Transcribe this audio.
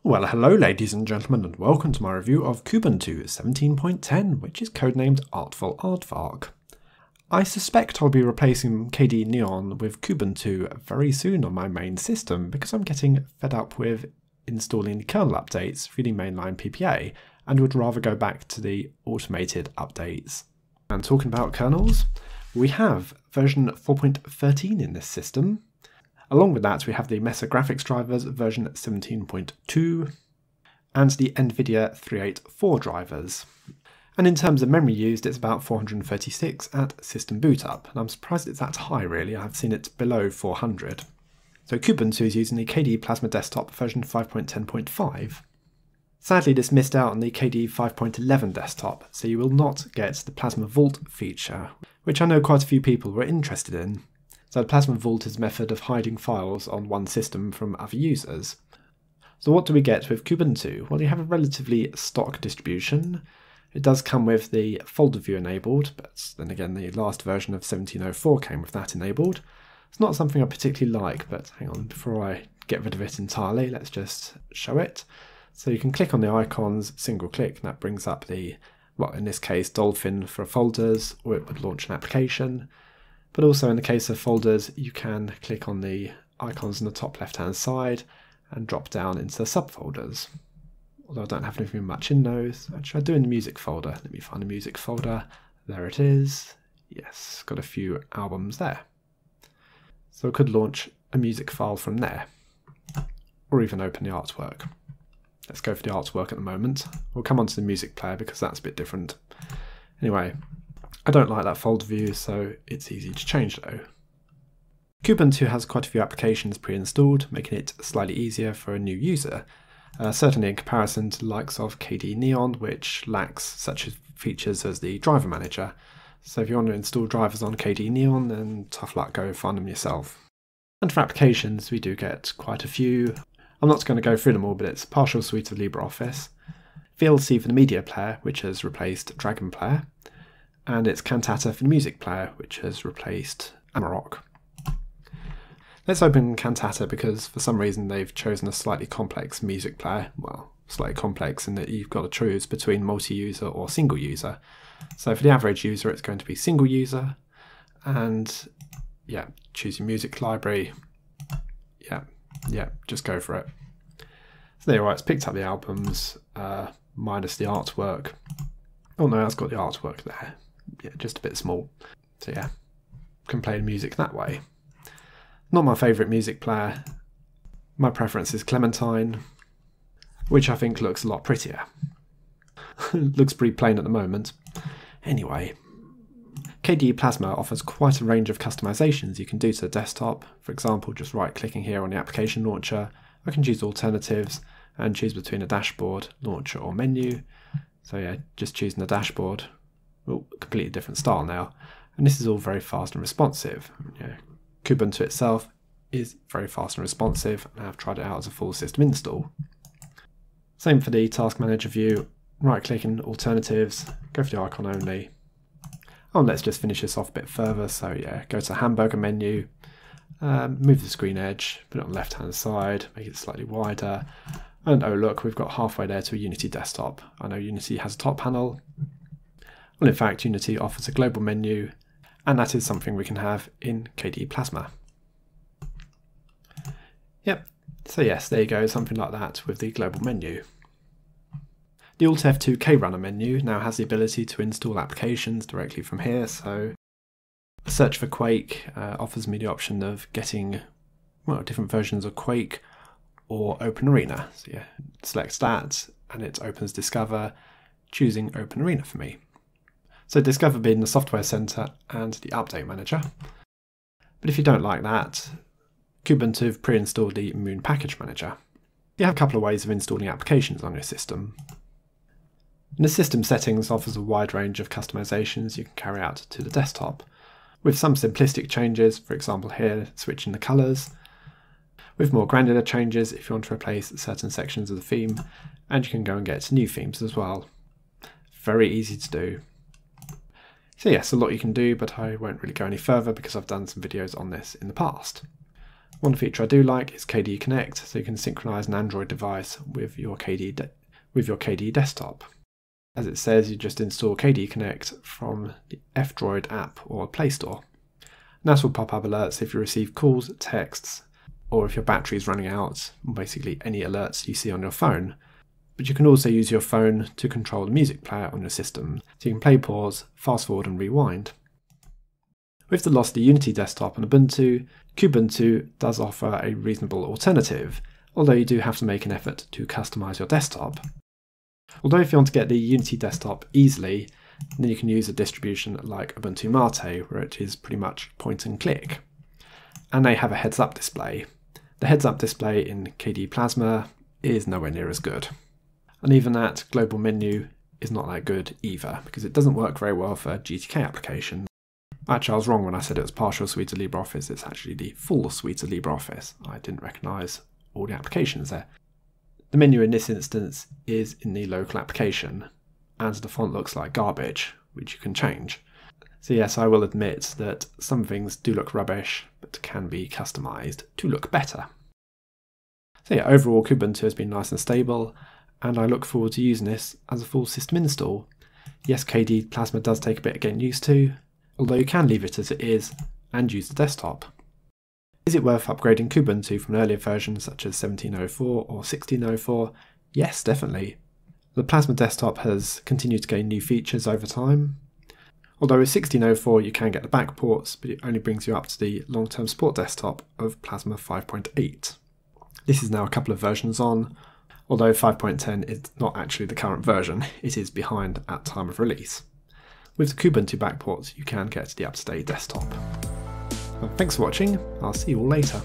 Well, hello ladies and gentlemen, and welcome to my review of Kubuntu 17.10, which is codenamed Artful Aardvark. I suspect I'll be replacing KDE Neon with Kubuntu very soon on my main system because I'm getting fed up with installing kernel updates through the mainline PPA and would rather go back to the automated updates. And talking about kernels, we have version 4.13 in this system. Along with that, we have the Mesa graphics drivers version 17.2 and the NVIDIA 384 drivers. And in terms of memory used, it's about 436 at system boot up. And I'm surprised it's that high really, I've seen it below 400. So Kubuntu is using the KDE Plasma desktop version 5.10.5. Sadly, this missed out on the KDE 5.11 desktop, so you will not get the Plasma Vault feature, which I know quite a few people were interested in. So the Plasma Vault is a method of hiding files on one system from other users. So what do we get with Kubuntu? Well, you have a relatively stock distribution. It does come with the folder view enabled, but then again the last version of 17.04 came with that enabled. It's not something I particularly like, but hang on, before I get rid of it entirely, let's just show it. So you can click on the icons, single click, and that brings up the, well, in this case, Dolphin for folders, or it would launch an application. But also in the case of folders, you can click on the icons on the top left-hand side and drop down into the subfolders. Although I don't have anything much in those. Actually, I do in the music folder. Let me find the music folder. There it is. Yes, got a few albums there. So I could launch a music file from there, or even open the artwork. Let's go for the artwork at the moment. We'll come on to the music player because that's a bit different. Anyway, I don't like that folder view, so it's easy to change though. Kubuntu has quite a few applications pre-installed, making it slightly easier for a new user, certainly in comparison to the likes of KDE Neon, which lacks such features as the driver manager. So if you want to install drivers on KDE Neon, then tough luck, go find them yourself. And for applications, we do get quite a few. I'm not going to go through them all, but it's partial suite of LibreOffice, VLC for the media player, which has replaced Dragon Player, and it's Cantata for the music player, which has replaced Amarok. Let's open Cantata because for some reason they've chosen a slightly complex music player. Well, slightly complex in that you've got to choose between multi-user or single user. So for the average user, it's going to be single user, and yeah, choose your music library. Yeah, just go for it. So there you are, it's picked up the albums, minus the artwork. Oh no, it's got the artwork there. Yeah, just a bit small. So yeah, can play the music that way. Not my favourite music player. My preference is Clementine, which I think looks a lot prettier. Looks pretty plain at the moment. Anyway, KDE Plasma offers quite a range of customizations you can do to the desktop. For example, just right-clicking here on the application launcher, I can choose alternatives and choose between a dashboard, launcher or menu. So yeah, just choosing the dashboard. Oh, completely different style now. And this is all very fast and responsive. Yeah, Kubuntu itself is very fast and responsive, and I've tried it out as a full system install. Same for the task manager view. Right-click in alternatives, go for the icon only. Oh, and let's just finish this off a bit further. So yeah, go to the hamburger menu, move the screen edge, put it on the left-hand side, make it slightly wider. And oh look, we've got halfway there to a Unity desktop. I know Unity has a top panel. Well, in fact, Unity offers a global menu, and that is something we can have in KDE Plasma. Yep, so yes, there you go, something like that with the global menu. The Alt F2 KRunner menu now has the ability to install applications directly from here, so search for Quake offers me the option of getting, well, different versions of Quake or OpenArena. So yeah, select that, and it opens Discover, choosing OpenArena for me. So Discover being the software center and the update manager. But if you don't like that, Kubuntu have pre-installed the Moon Package Manager. You have a couple of ways of installing applications on your system. And the system settings offers a wide range of customizations you can carry out to the desktop, with some simplistic changes, for example here, switching the colors, with more granular changes if you want to replace certain sections of the theme, and you can go and get new themes as well. Very easy to do. So yes, a lot you can do, but I won't really go any further because I've done some videos on this in the past. One feature I do like is KDE Connect, so you can synchronize an Android device with your KDE desktop. As it says, you just install KDE Connect from the F-Droid app or Play Store. And that will pop up alerts if you receive calls, texts, or if your battery is running out, basically any alerts you see on your phone. But you can also use your phone to control the music player on your system, so you can play, pause, fast forward and rewind. With the loss of the Unity desktop on Ubuntu, Kubuntu does offer a reasonable alternative, although you do have to make an effort to customize your desktop. Although if you want to get the Unity desktop easily, then you can use a distribution like Ubuntu Mate, where it is pretty much point and click. And they have a heads-up display. The heads-up display in KDE Plasma is nowhere near as good. And even that global menu is not that good either, because it doesn't work very well for GTK applications. Actually, I was wrong when I said it was partial suite of LibreOffice. It's actually the full suite of LibreOffice. I didn't recognise all the applications there. The menu in this instance is in the local application, and the font looks like garbage, which you can change. So yes, I will admit that some things do look rubbish, but can be customised to look better. So yeah, overall Kubuntu has been nice and stable, and I look forward to using this as a full system install. Yes, KDE Plasma does take a bit of getting used to, although you can leave it as it is and use the desktop. Is it worth upgrading Kubuntu from an earlier version such as 17.04 or 16.04? Yes, definitely. The Plasma desktop has continued to gain new features over time. Although with 16.04 you can get the backports, but it only brings you up to the long-term support desktop of Plasma 5.8. This is now a couple of versions on, although 5.10 is not actually the current version, it is behind at time of release. With the Kubuntu backports, you can get the up-to-date desktop. Well, thanks for watching, I'll see you all later.